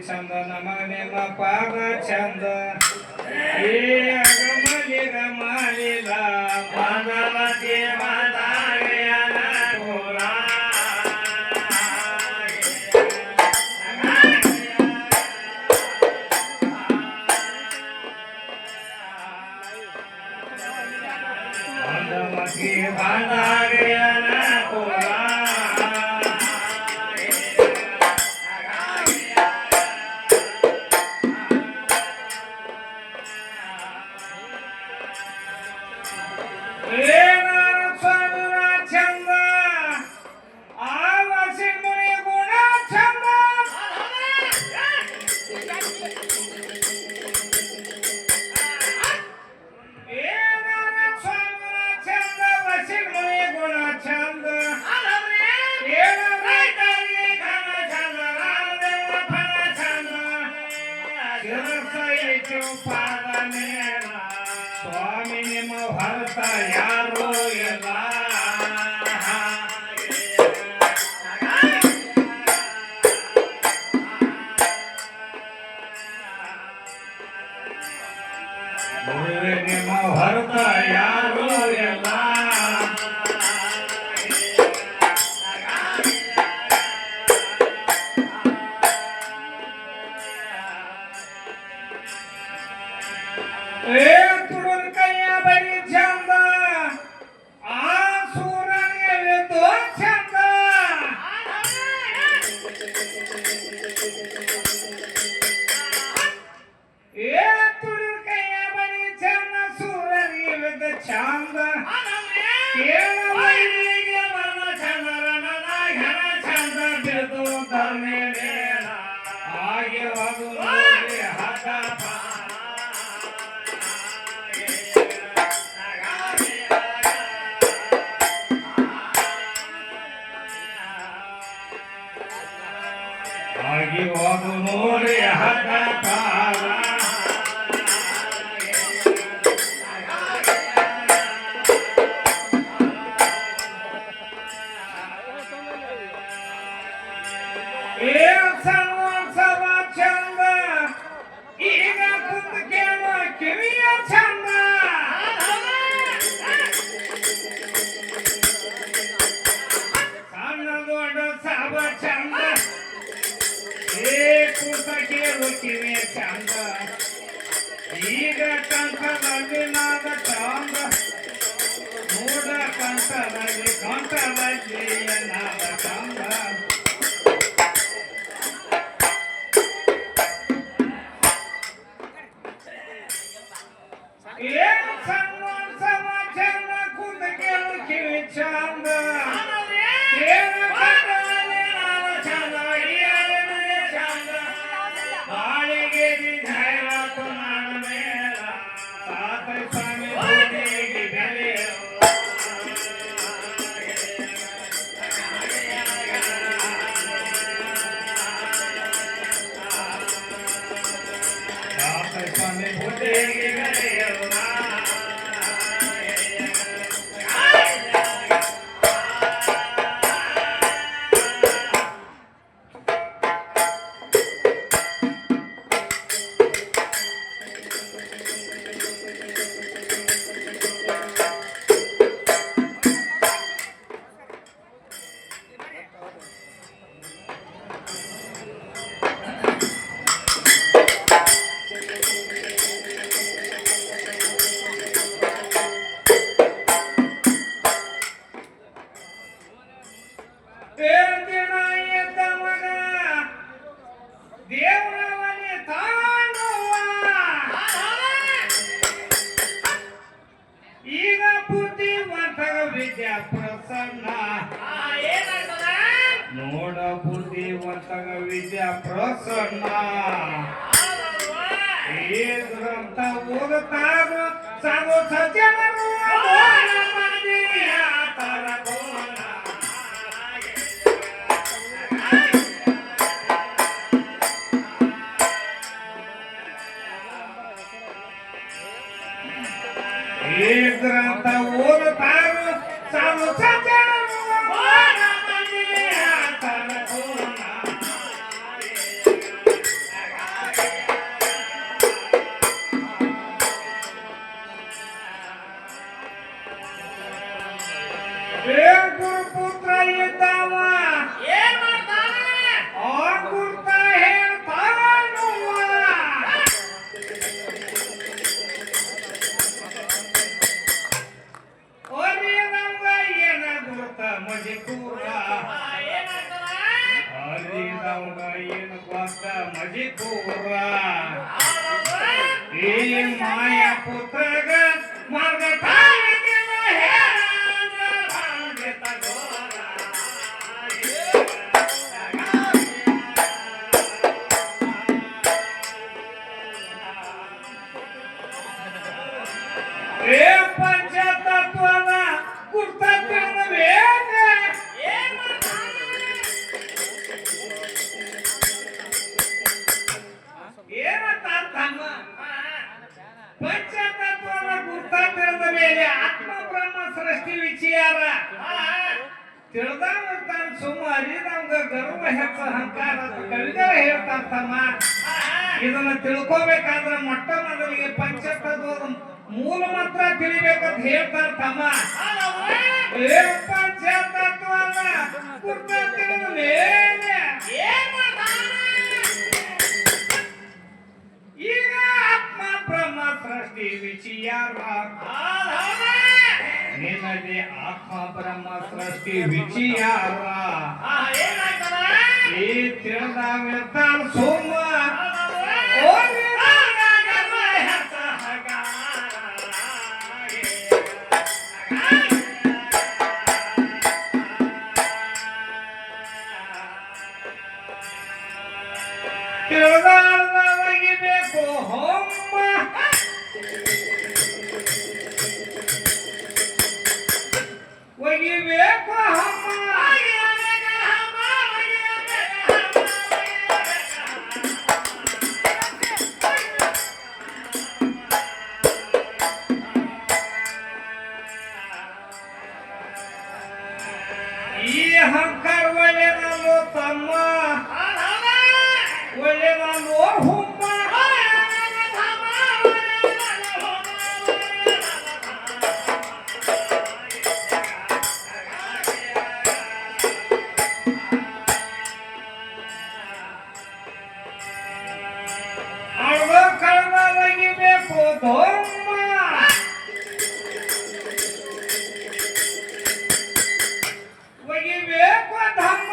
ಚಂದ ನಮ್ಮ ನಿಮ್ಮ ಪಾದ ಚಂದ ಏ ಗಮಲಿ ಗಮಲಿಲ ಮನಮತಿ ಮದಾಯನ ಕೋಲ ಮನಮತಿ ಮದಾಯನ ಕೋಲ ಸ್ವಾಮಿ ನಿಮ್ಮ ಭರತ ಯಾರು ಎಲ್ಲ ನಿಮ್ಮ ಭರತ ಯಾರು ಎಲ್ಲ ತುಡುನ್ ಕೈಯ ಬರಿ ಚಂದ ಆ ಸೂರನಿಗೆ ಚಂದ ತುಡುನ್ ಕೈಯ ಬರಿ ಚಂದ ಸೂರನಿಗೆ ಚಂದ ಕೇಳವೈರಿಗೆ ಮನ ಚಂದ್ರನ ಘನ ಚಂದ ಬಿದ್ದು ಧರ್ಮೇ ಹಾಗೆ ಅದು ಹಠ ಆಗಿ ಹೋಗು ನೋಡಿ ಹಠ ಕಾಲ ಸಮ ಚಂದ ಈಗ ಕುಂತ ಕೇಳ ಕಿವಿಯ ಚಂದ ಸಣ್ಣ ದೊಡ್ಡ ಸಭ ಚಂದ ಕುಂತ ಕೇಳು ಕಿವಿಯ ಚಂದ ಈಗ ಕಂಠದಲ್ಲಿ ನಾದ ಚಂದ ನೋಡ ಕಂಠದಲ್ಲಿ ನಾದ ಚಂದ ಸಮ ಚಂದ ಕುಂತ ಕೇಳು ಕಿವಿ ಚಂದ ವಿದ್ಯಾ ಪ್ರಸನ್ನ ಏನಾಗ್ತದ ನೋಡ ಬುದ್ಧಿವಂತಗ ವಿದ್ಯಾ ಪ್ರಸನ್ನ ಏದ್ರಂತ ಓದುತ್ತಾರ ಸಾಧು ಸಜ್ಜನರು ತರ ಕೋಣ ಏದ್ರಂತ ಓದುತ್ತಾರ ಸಾಧು ಸಜ್ಜನರು ತರ ಕೋಣ ಗುರುಪುತ್ರ ಇದ್ದಾವ ಏನ್ ಮಾಡ್ತಾನೆ ಆ ಗುರ್ತ ಹೇಳ್ತಾನುವ ಅರಿದವ ಏನ ಗುರುತ ಮಜಿಪೂರ ಏನಾಗ್ತದ ಅರಿದವ ಏನ ಗೊತ್ತ ಮಜಿಪೂರ ಈ ಮಾಯ ಪುತ್ರಗ ಮಾರ್ಗ ತಾಯಿಗಿಲ್ಲ ಹೇಳಂದ್ರ ಭಾಗ್ಯ ತಗೋರ ಪಂಚತತ್ವದ ಗುರ್ತ ತಿಳಿದವೇನ ಏನ್ ಮಾಡ್ತಾನೆ ಏನಂತಮ್ಮ ಪಂಚತತ್ವದ ಗುರ್ತ ತಿಳಿದ ಮೇಲೆ ಆತ್ಮ ಬ್ರಹ್ಮ ಸೃಷ್ಟಿ ವಿಚಾರ ತಿಳಿದವ ತಾನು ಸುಮ್ಮ ಅರಿದವಂಗ ಗರ್ವ ಹೆಚ್ಚ ಅಹಂಕಾರ ಅಂತ ಕವಿಗಳು ಹೇಳ್ತಾರ ತಮ್ಮ ಇದನ್ನ ತಿಳ್ಕೋಬೇಕಾದ್ರೆ ಮೊಟ್ಟ ಮೊದಲಿಗೆ ಪಂಚತತ್ವದ ಮೂಲ ಮಾತ್ರ ತಿಳಿಬೇಕಂತ ಹೇಳ್ತಾರ ತಮ್ಮ ಏ ಪಂಚತತ್ವದ ಗುರ್ತ ತಿಳಿದ ಮೇಲೆ ಏನ್ ಮಾಡ್ತಾನೆ ಈಗ ಆತ್ಮ ಬ್ರಹ್ಮ ಸೃಷ್ಟಿ ವಿಚಾರ ನಿನಗೆ ಆತ್ಮ ಬ್ರಹ್ಮ ಸೃಷ್ಟಿ ವಿಚಾರ ಏನಾಗ್ತದ ಈ ತಿಳಿದಾವಿರ್ತಾನ ಸೋಮ ತಿಳಿದಾರ್ದ ಒಗಿಬೇಕು ಹೊಮ್ಮ ಒಗಿಬೇಕು ಹಮ್ಮ ಈ ಅಹಂಕಾರ ಒಳ್ಳೆ ನಾನು ತಮ್ಮ ಒಳ್ಳೆ ನಾನು ಹುಮ್ಮ ಅಳ್ದ ಕಳ್ದ ಒಗಿಬೇಕು ದೊಮ್ಮ ಒಗಿಬೇಕು ಧಮ್ಮ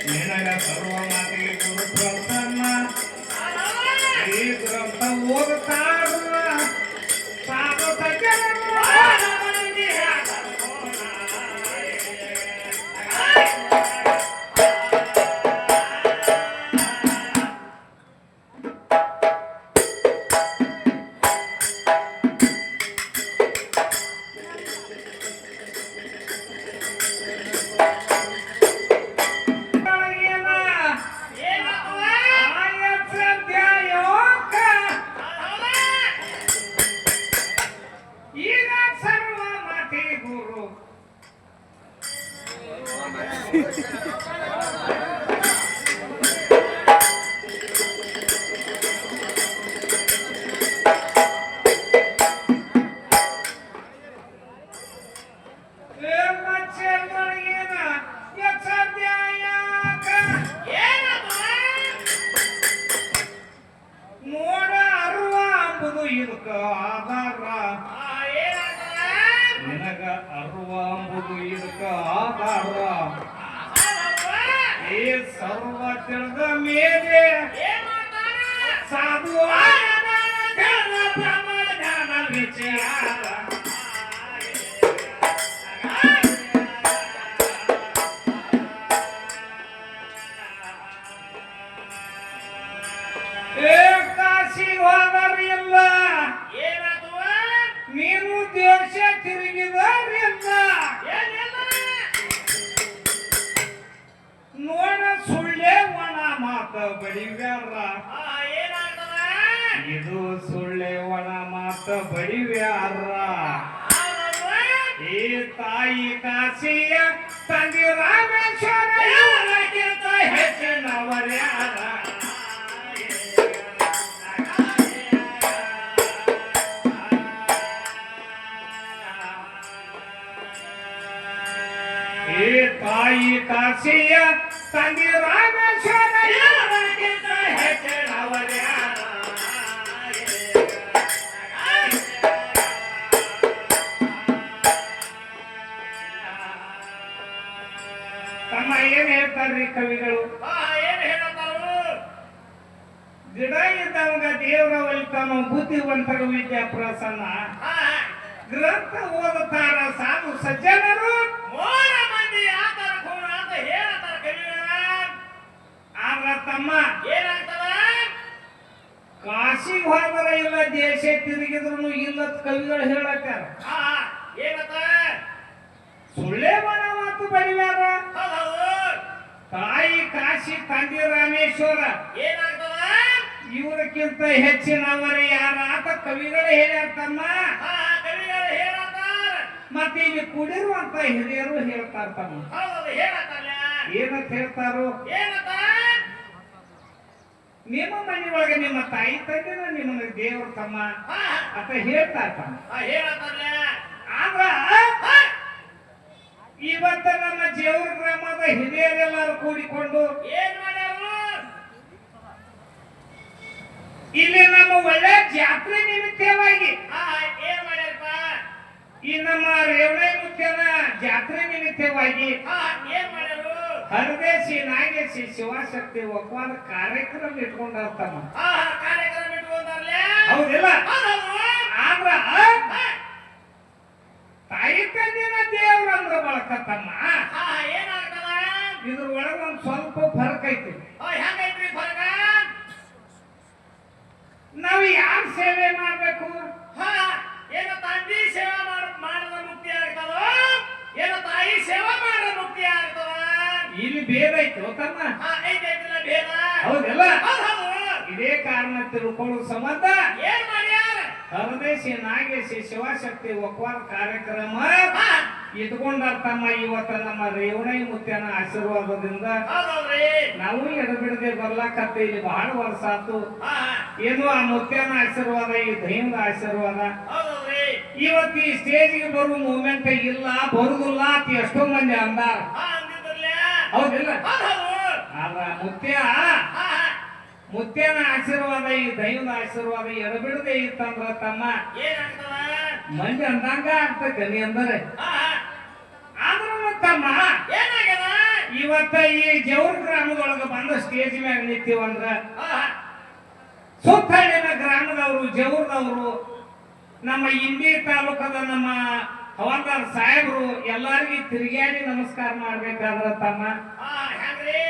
ನಿನಗ ಸರ್ವ ಮಾತಿಗೆ ಗುರು ಗ್ರಂಥನ ಈ ಗ್ರಂಥ ಓದುತ್ತಾರ ಸಾಧು ಸಜ್ಜನರು ಈಗ ಸರ್ವ ಮಾತಿ ಗುರು ನೋಡ ಅರುವ ಅಂಬುದು ಇದಕ್ಕ ಆಧಾರ ನಿನಗ ಅರುವ ಅಂಬುದು ಇದಕ್ಕ ಆಧಾರ ಈ ಸರ್ವ ತಿಳಿದ ಮೇಲೆ ಸಾಧು ಜ್ಞಾನ ವಿಚಾರ ಕಾಶಿ ಹೋದರಿಲ್ಲ ನೀನು ದೇಶ ತಿರುಗಿದರಿಲ್ಲ ನೋಡ ಸುಳ್ಳೆ ಒಣ ಮಾತ ಬಡಿವ್ಯಾರ ಇದು ಸುಳ್ಳೆ ಒಣ ಮಾತ ಬಡಿವ್ಯಾರ ಈ ತಾಯಿ ಕಾಶಿಯ ತಂದೆ ರಾಮೇಶ್ವರ ಇವರಿಗಿಂತ ಹೆಚ್ಚಿನವರ್ಯಾರ ಈ ತಾಯಿ ಕಾಶಿಯ ತಂದೆ ರಾಮೇಶ್ವರ ಇವರಿಗಿಂತ ಹೆಚ್ಚಿನವರ್ಯಾರ ತಮ್ಮ ಏನ್ ಹೇಳ್ತಾರ್ರಿ ಕವಿಗಳು ಗಿಡ ಇದ್ದವಂಗ ದೇವರ ಒಲಿತಾನೋ ಬುದ್ಧಿವಂತರ ವಿದ್ಯಾ ಪ್ರಸನ್ನ ಗ್ರಂಥ ಓದುತ್ತಾರ ಸಾಧು ಸಜ್ಜನರು ಆದ್ರ ತಮ್ಮ ಕಾಶಿಗೆ ಹೋದರ ಇಲ್ಲ ದೇಶ ತಿರುಗಿದ್ರು ಇಲ್ಲದ ಕವಿಗಳು ಹೇಳತ್ತಾರ ಸುಳ್ಳೆ ಮನ ಮಾತು ಬಡಿವ್ಯಾರ ತಾಯಿ ಕಾಶಿ ತಂದೆ ರಾಮೇಶ್ವರ ಇವರಕ್ಕಿಂತ ಹೆಚ್ಚಿನವರು ಯಾರ ಅಂತ ಕವಿಗಳು ಹೇಳ್ಯಾರ ತಮ್ಮ ಮತ್ತೆ ಇಲ್ಲಿ ಕುಡಿರುವಂತ ಹಿರಿಯರು ಹೇಳ್ತಾರ ತಮ್ಮ ಏನಂತ ಹೇಳ್ತಾರು ನಿಮ್ಮ ಮನೆಯೊಳಗೆ ನಿಮ್ಮ ತಾಯಿ ತಂದೆನ ನಿಮ್ಮನ್ನ ದೇವ್ರ ತಮ್ಮ ಅಂತ ಹೇಳ್ತಾರ ತಮ್ಮ ಆದ್ರ ಇವತ್ತ ನಮ್ಮ ಜೇವರ ಗ್ರಾಮದ ಹಿರಿಯರೆಲ್ಲರೂ ಕೂಡಿಕೊಂಡು ಇಲ್ಲಿ ನಮ್ಮ ಒಳ್ಳೆ ಜಾತ್ರೆ ನಿಮಿತ್ತವಾಗಿ ಈ ನಮ್ಮ ರೇವಣಿ ಮುತ್ಯನ ಜಾತ್ರೆ ನಿಮಿತ್ತವಾಗಿ ಹರದೇಶಿ ನಾಗೇಶಿ ಶಿವಶಕ್ತಿ ಒಪ್ಪಂದ ಕಾರ್ಯಕ್ರಮ ಇಟ್ಕೊಂಡಾರ ಹೌದಿಲ್ಲ ಆದ್ರ ತಾಯಿ ತಂದಿನ ದೇವ್ರ ಅಂದ್ರ ಬಳಕ ತಮ್ಮ ಇದ್ರ ಒಳಗ ಒಂದ್ ಸ್ವಲ್ಪ ಫರ್ಕ್ ಐತಿ ನಾವು ಯಾರ ಸೇವೆ ಮಾಡ್ಬೇಕು ಏನು ತಂದೆ ಸೇವೆ ಮಾಡಿದ ಮುಕ್ತಿ ಆಗ್ತದೋ ಏನು ತಾಯಿ ಸೇವೆ ಮಾಡಿದ ಮುಕ್ತಿ ಆಗ್ತದ ಇಲ್ಲಿ ಭೇದ ಐತಿ ತಮ್ಮ ಭೇದ ಹೌದಲ್ಲ ಇದೇ ಕಾರಣ ತಿಳ್ಕೊಳ್ಳೋ ಸಂಬಂಧ ಏನ್ ಮಾಡ್ಯಾರ ಹರದೇಶಿ ನಾಗೇಶಿ ಶಿವಶಕ್ತಿ ಒಪ್ಪಂದ ಕಾರ್ಯಕ್ರಮ ಇಟ್ಕೊಂಡಾರ ತಮ್ಮ ಇವತ್ತ ನಮ್ಮ ರೇವಣಿ ಮುತ್ಯನ ಆಶೀರ್ವಾದದಿಂದ ನಾವು ಎಡಬಿಡದೆ ಬರ್ಲಾಕತ್ತ ಇಲ್ಲಿ ಬಹಳ ವರ್ಷ ಆತು ಏನು ಆ ಮುತ್ಯನ ಆಶೀರ್ವಾದ ಈ ದೈವದ ಆಶೀರ್ವಾದ ಇವತ್ತು ಈ ಸ್ಟೇಜ್ಗೆ ಬರುವ ಮೂಮೆಂಟ್ ಇಲ್ಲ ಬರುದಿಲ್ಲ ಅಂತ ಎಷ್ಟೋ ಮಂದಿ ಅಂದಾರ ಹೌದಿಲ್ಲ ಆದ್ರ ಮುತ್ಯನ ಆಶೀರ್ವಾದ ಈ ದೈವದ ಆಶೀರ್ವಾದ ಎಡಬಿಡದೆ ಇತ್ತಂದ್ರ ತಮ್ಮ ಮಂದಿ ಅಂದಂಗ ಆಗ್ತೈತೆ ನೀ ಅಂದರೆ ಆದ್ರೂ ತಮ್ಮ ಇವತ್ತ ಈ ಜವ್ರ ಗ್ರಾಮದೊಳಗ ಬಂದ ಸ್ಟೇಜ್ ಮ್ಯಾಗ ನಿಂತೀವಂದ್ರ ಹಾ ಹಾ ಸುತ್ತಲಿನ ಗ್ರಾಮದವರು ಜವ್ರದವರು ನಮ್ಮ ಇಂಡಿ ತಾಲೂಕದ ನಮ್ಮ ಹವಾಲ್ದಾರ್ ಸಾಹೇಬರು ಎಲ್ಲಾರಿಗೂ ತಿರುಗಾಡಿ ನಮಸ್ಕಾರ ಮಾಡ್ಬೇಕಾದ್ರ ತಮ್ಮ ಹಾ ಹೆಂಗ್ರಿ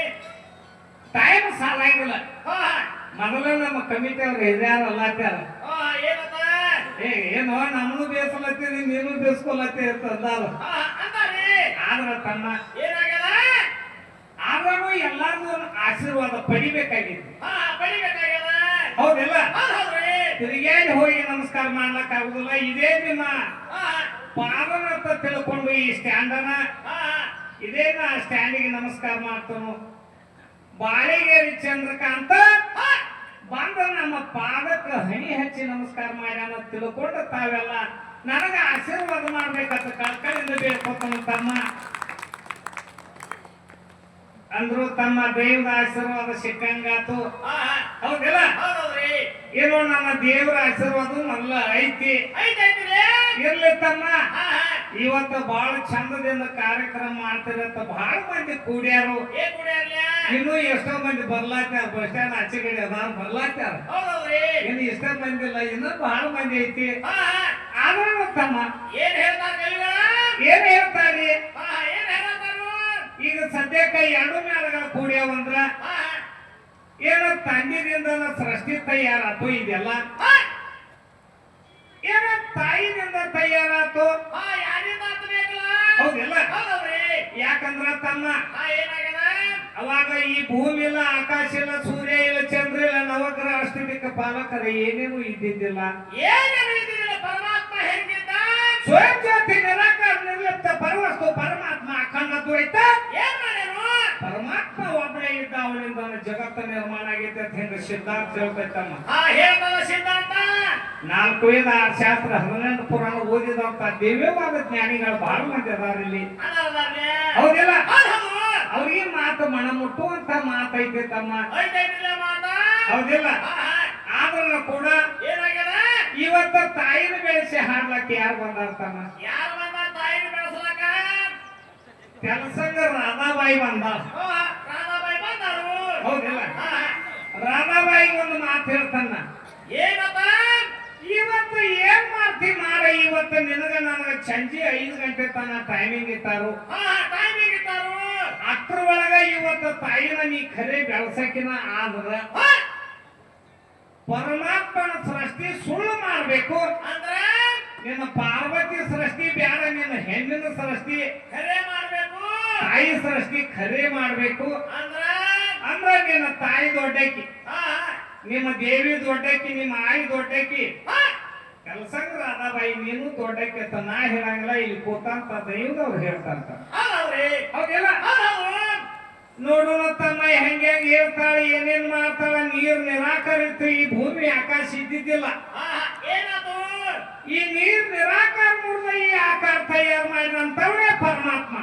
ಟೈಮ್ ಸಾಲಾಗಿಲ್ಲ. ಹಾ ಮೊದಲ ನಮ್ಮ ಕಮಿಟಿ ಅವ್ರು ಹಿರಿಯಾರ ಅಲ್ಲಾತ್ಯಾರ ಹಾ ಏನತ್ತ ಏನೋ ನಮ್ಮನು ಬೇಸಲತ್ತೀರಿ ನೀನು ಬೇಸ್ಕೊಲತ್ತಿ ಅಂತಂದಾರ. ಅಂತಾರಿ ಆದ್ರ ತಮ್ಮ ಏನಾಗ್ಯದ ಆದ್ರೂ ಎಲ್ಲಾರ್ದು ಆಶೀರ್ವಾದ ಪಡಿಬೇಕಾಗಿತ್ತು. ಹಾ ಪಡಿಬೇಕಾಗ್ಯದ ಹೌದಿಲ್ಲ? ಹೌದ್ರಿ ತಿರುಗಾಡಿ ಹೋಗಿ ನಮಸ್ಕಾರ ಮಾಡ್ಲಕ್ ಆಗುದಿಲ್ಲ. ಇದೇ ನಿಮ್ಮ ಹಾ ಪಾದನ ಅಂತ ತಿಳ್ಕೊಂಡು ಈ ಸ್ಟ್ಯಾಂಡನ ಹಾ ಇದೇನ ಸ್ಟ್ಯಾಂಡಿಗೆ ನಮಸ್ಕಾರ ಮಾಡ್ತಾನು. ಬಾಳಿಗೇರಿ ಚಂದ್ರಕಾಂತ ಬಂದ ನಮ್ಮ ಪಾದಕ್ಕೆ ಹಣಿ ಹಚ್ಚಿ ನಮಸ್ಕಾರ ಮಾಡ್ಯಾನ ತಿಳ್ಕೊಂಡು ತಾವೆಲ್ಲ ನನಗ ಆಶೀರ್ವಾದ ಮಾಡ್ಬೇಕಂತ ಕಳ್ಕಳಿಂದ ಬೇಡ್ಕೊತಾನ ತಮ್ಮ. ಅಂದ್ರು ತಮ್ಮ ದೇವ್ರ ಆಶೀರ್ವಾದ ಸಿಕ್ಕಂಗಾತು. ಹಾ ಹೌದಿಲ್ಲ? ಹೌದ್ರಿ ಏನೋ ನನ್ನ ದೇವ್ರ ಆಶೀರ್ವಾದ ಮೊದಲ ಐತಿ. ಐತೈತ್ರಿ ಇರ್ಲಿ ತಮ್ಮ. ಹಾ ಇವತ್ತು ಬಹಳ ಚಂದದಿಂದ ಕಾರ್ಯಕ್ರಮ ಮಾಡ್ತಿರತ್ತ ಬಹಳ ಮಂದಿ ಕೂಡ್ಯಾರು. ಏನ್ ಕುಡಿಯರ್ಲ್ಯಾ ಇನ್ನು ಎಷ್ಟೋ ಮಂದಿ ಬರ್ಲಾತ್ಯಾರ. ಬಸ್ ಸ್ಟ್ಯಾಂಡ್ ಆಚೆ ಕಡೆ ಅದಾರ ಬರ್ಲಾತ್ಯಾರ. ಹೌದ್ರಿ ಇನ್ನು ಎಷ್ಟೋ ಮಂದಿ ಇಲ್ಲ, ಇನ್ನೂ ಬಹಳ ಮಂದಿ ಐತಿ. ಹಾ ಆದ್ರೂ ತಮ್ಮ ಏನ್ ಹೇಳ್ತಾರ ಕವಿಗಳ ಏನ್ ಹೇಳ್ತಾರಿ? ಹಾ ಏನ್ ಹೇಳ್ತಾರು ಈಗ ಸದ್ಯಕ್ಕೆ ಎರಡು ಮೇಳಗಳ ಕೂಡ್ಯಾವಂದ್ರ ಹಾ ಏನೋ ತಂದೆದಿಂದ ಸೃಷ್ಟಿ ತಯಾರಾತು. ಇದೆಲ್ಲ ಹಾ ಏನೋ ತಾಯಿನಿಂದ ತಯಾರಾತು. ಹಾ ಯಾರಿಂದ ಅಂತ ಬೇಕಲ್ಲ ಹೌದಿಲ್ಲ? ಹೌದ್ರಿ ಯಾಕಂದ್ರ ತಮ್ಮ ಹಾ ಏನಾಗ್ಯದ ಅವಾಗ ಈ ಭೂಮಿ ಇಲ್ಲ, ಆಕಾಶ ಇಲ್ಲ, ಸೂರ್ಯ ಇಲ್ಲ, ಚಂದ್ರ ಇಲ್ಲ, ನವಗ್ರಹ ಅಷ್ಟದಿಕ್ಕ ಪಾಲಕರ ಏನೇನು ಇದ್ದಿದ್ದಿಲ್ಲ. ಏನೇನು ಇದ್ದಿಲ್ಲ ಪರಮಾತ್ಮ ಹೆಂಗಿದ್ದ ಸ್ವಯಂ ಜ್ಯೋತಿ ನಿರಾಕಾರ ನಿರ್ಲಿಪ್ತ ಪರವಸ್ತು ಪರಮಾತ್ಮ ಅಖಂಡ ದ್ವೈತ. ಏನ್ ಮಾಡ್ಯಾನು ಪರಮಾತ್ಮ ಒಬ್ಬನೇ ಇದ್ದ, ಅವನಿಂದ ಜಗತ್ತ ನಿರ್ಮಾಣ ಆಗೈತೆ ಅಂತ ಹಿಂಗ ಸಿದ್ಧಾಂತ ಹೇಳ್ತೈತಮ್ಮ. ಹಾ ಹೇಳ್ತಾನ ಸಿದ್ಧಾಂತ 4 ವೇದ 6 ಶಾಸ್ತ್ರ 18 ಪುರಾಣ ಓದಿದಂತ ದಿವ್ಯವಾದ ಜ್ಞಾನಿಗಳು ಬಹಳ ಮಂದಿ ಅದಾರ ಇಲ್ಲಿ. ಅದಾರ್ಲೆ ಹೌದಿಲ್ಲ? ಹೌದು ಅವ್ರಿಗೆ ಮಾತು ಮನ ಮುಟ್ಟುವಂತ ಮಾತೈತೆ ತಮ್ಮ. ಐತೈತಿಲ್ಲ ಮಾತಾ ಹೌದಿಲ್ಲ? ಹಾ ಹಾ ಆದ್ರೂ ಕೂಡ ಏನಾಗ್ಯದ ಇವತ್ತ ತಾಯಿನ ಬೆಳೆಸಿ ಹಾಡ್ಲಕ್ಕೆ ಯಾರು ಬಂದಾರ ತಮ್ಮ? ಯಾರು ಬಂದ ತಾಯಿನ ಬೆಳೆಸಲಾಕ ಕೆಲಸಂಗ ರಾಧಾಬಾಯಿ ಬಂದಾಳ. ರಾಧಾಬಾಯಿ ಬಂದರು ಹೌದಿಲ್ಲ? ಹಾ ರಾಧಾಬಾಯಿ ಒಂದು ಮಾತು ಹೇಳ್ತಾನ, ಏನಪ್ಪ ಇವತ್ತು ಏನ್ ಮಾಡ್ತಿ ಮಾರ, ಇವತ್ತು ನಿನಗ ನನಗ ಸಂಜೆ 5 ಗಂಟೆ ತನ ಟೈಮಿಂಗ್ ಇಟ್ಟಾರು. ಹಾ ಟೈಮಿಂಗ್ ಇಟ್ಟಾರು ಅಷ್ಟ್ರೊಳಗ ಇವತ್ತು ತಾಯಿನ ನೀ ಖರೆ ಬೆಳಸಕಿನ ಆದ್ರ ಪರಮಾತ್ಮನ ಸೃಷ್ಟಿ ಸುಳ್ಳು ಮಾಡ್ಬೇಕು. ಅಂದ್ರ ನಿನ್ನ ಪಾರ್ವತಿ ಸೃಷ್ಟಿ ಬ್ಯಾಡ, ನಿನ್ನ ಹೆಣ್ಣಿನ ಸೃಷ್ಟಿ ಖರೆ ಮಾಡ್ಬೇಕು ತಾಯಿ ಸೃಷ್ಟಿ ಖರೆ ಮಾಡ್ಬೇಕು. ಅಂದ್ರ ನಿನ್ನ ತಾಯಿ ದೊಡ್ಡಕಿ, ಹಾ ನಿಮ್ಮ ದೇವಿ ದೊಡ್ಡಕಿ, ನಿಮ್ಮ ಆಯಿ ದೊಡ್ಡಕಿ. ಹಾ ಕೆಲಸಂಗ ರಾಧಾಬಾಯಿ ನೀನು ದೊಡ್ಡಕಿ ಅಂತ ನಾ ಹೇಳಂಗಿಲ್ಲ, ಇಲ್ಲಿ ಕೂತಂತ ದೈವದವ್ರು ಹೇಳ್ತಾರಂತ. ಹೌದ್ರಿ ಹೌದಿಲ್ಲ? ಹೌದು ನೋಡೋಣ ತಮ್ಮ ಹೆಂಗೆ ಹೇಳ್ತಾಳೆ, ಏನೇನ್ ಮಾಡ್ತಾಳ. ನೀರ್ ನಿರಾಕರಿತ್ತು, ಈ ಭೂಮಿ ಆಕಾಶ ಇದ್ದಿದ್ದಿಲ್ಲ. ಹಾ ಏನಾತು ಈ ನೀರ್ ನಿರಾಕಾರ ಮುರಿದ ಈ ಆಕಾರ ತಯಾರು ಮಾಡಿದಂತವನೇ ಪರಮಾತ್ಮ.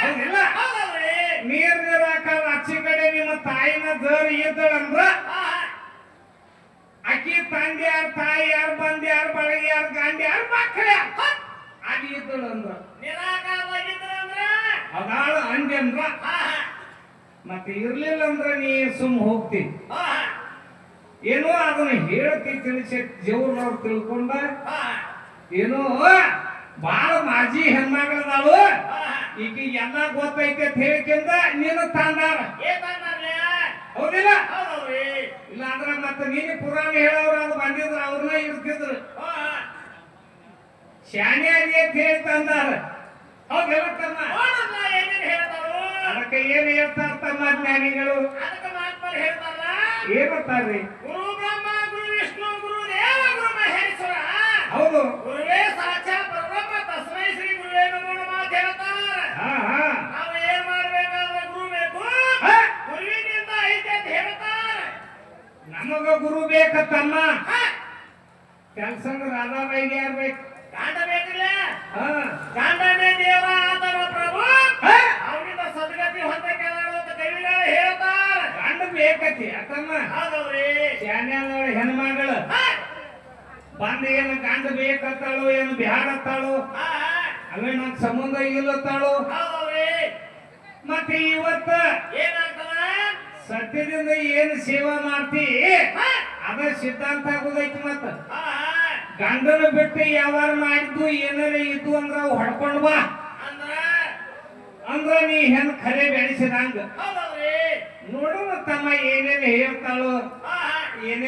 ಹೌದಿಲ್ಲ? ಹೌದ್ರಿ ನೀರ್ ನಿರಾಕಾರ ಆಚೆ ಕಡೆ ನಿಮ್ಮ ತಾಯಿನ ದರ್ ಇದ್ದಳಂದ್ರ ಅಕ್ಕಿ ತಂದೆ ಯಾರು, ತಾಯಿ ಯಾರು, ಬಂದ್ ಯಾರು, ಬಳಗ ಯಾರು, ಗಾಂಡಿ ಯಾರು, ಮಕ್ಕಳ ಅಲ್ಲಿ ಇದ್ದಳಂದ್ರ ನಿರಾಕಾರವಾಗಿದ್ರಂದ್ರ ಅದಾಳ ಅಂದೆ ಅಂದ್ರ ಹಾ ಮತ್ತೆ ಇರ್ಲಿಲ್ಲ ಅಂದ್ರ ನೀ ಸುಮ್ ಹೋಗ್ತಿ. ಹಾ ಏನೋ ಅದನ್ನ ಹೇಳ್ತಿ ತಿಳಿಸಿ ಜೀವನವ್ರು ತಿಳ್ಕೊಂಡ ಹಾ ಏನೋ ಬಾಳ ಮಾಜಿ ಹೆಣ್ಮಗಳದಾಳು, ಹಾ ಈಗ ಎಲ್ಲ ಗೊತ್ತೈತೆ ಅಂತ ಹೇಳಿಕೆಂದ ನೀನು ತಂದಾರ. ಏತಂದ್ರಲ್ಲ ಹೌದಿಲ್ಲ? ಹೌದ್ರಿ ಇಲ್ಲ ಅಂದ್ರ ಮತ್ತೆ ನೀನು ಪುರಾಣ ಹೇಳೋರು ಅದು ಬಂದಿದ್ರು, ಅವ್ರನ್ನ ಇರ್ತಿದ್ರು. ಹಾ ಶಾಣೆ ಆಗಿ ಅಂತ ಹೇಳಿ ತಂದಾರ. ಹೌದಿಲ್ಲ ತಮ್ಮ? ನೋಡಲ್ಲ ಏನೇನ್ ಹೇಳ್ತಾರು ಅದಕ್ಕೆ ಏನ್ ಹೇಳ್ತಾರ ತಮ್ಮ ಜ್ಞಾನಿಗಳು? ಅದಕ್ಕೆ ಮಹಾತ್ಮರು ಹೇಳ್ತಾರಲ್ಲ ಏನಂತಾರ್ರಿ? ಗುರು ಬ್ರಹ್ಮ ಗುರು ವಿಷ್ಣು ಗುರು ದೇವ ಗುರು ಮಹೇಶ್ವರ ಹೌದು. ಗುರುವೇ ಸಾಕ್ಷಾತ್ ಪರಬ್ರಹ್ಮ ತಸ್ಮೈ ಶ್ರೀ ಗುರುವೇ ನಮೋ ನಮಃ ಅಂತ ಹೇಳ್ತಾರ. ಹಾ ಹಾ ನಾವು ಏನ್ ಮಾಡ್ಬೇಕಾದ್ರೆ ಗುರು ಬೇಕು, ಹಾ. ಗುರುವಿನಿಂದ ಐತೆ ಅಂತ ಹೇಳ್ತಾರ. ನಮಗ ಗುರು ಬೇಕ ತಮ್ಮ. ಹಾ, ಕೆಲಸಂಗ ರಾಧಾಬಾಯಿಗೆ ಯಾರು ಬೇಕು? ಗಾಂಡ ಬೇಕಿಲ್ಲ, ಹಾ ಗಾಂಡನೇ ದೇವರ ಆತನ ಪ್ರಭು, ಹಾ. ಅವನಿಂದ ಸದ್ಗತಿ ಹೊಂದ ಕೆಲವರು ಅಂತ ಕವಿಗಳು ಹೇಳ್ತಾರ. ಗಂಡ ಬೇಕತಿ ಅತ್ತಮ್ಮ. ಹೌದವ್ರಿ ಶಾಣೆ ಹೆಣ್ಮಗಳು ಹಾ ಬಂದ ಏನು ಗಂಡ ಬೇಕತ್ತಾಳು, ಏನು ಬ್ಯಾಡತ್ತಾಳು, ಹಾ ಅವೇ ನನ್ ಸಂಬಂಧ ಇಲ್ಲತ್ತಾಳು. ಹೌದವ್ರಿ ಮತ್ತೆ ಇವತ್ತ ಏನಾಗ್ತದ ಸತ್ಯದಿಂದ ಏನು ಸೇವಾ ಮಾಡ್ತಿ ಹಾ? ಅದ ಸಿದ್ಧಾಂತ ಆಗೋದೈತಿ ಮತ್ತ ಹಾ, ಗಂಡನ ಬಿಟ್ಟು ಯಾವಾರ ಮಾಡಿದ್ದು ಏನಾರ ಇದ್ದು ಅಂದ್ರ ಅವ್ ಹೊಡ್ಕೊಂಡ್ ಬಾ ಅಂದ್ರ ನೀ ಹೆಣ್ ಖರೆ ಬೆಳೆಸಿದಂಗ ಹೌದಲ್ರಿ ನೋಡೋಣ ತಮ್ಮ ಏನೇನು ಹೇಳ್ತಾಳೋ ಹಾ, ಏನೇ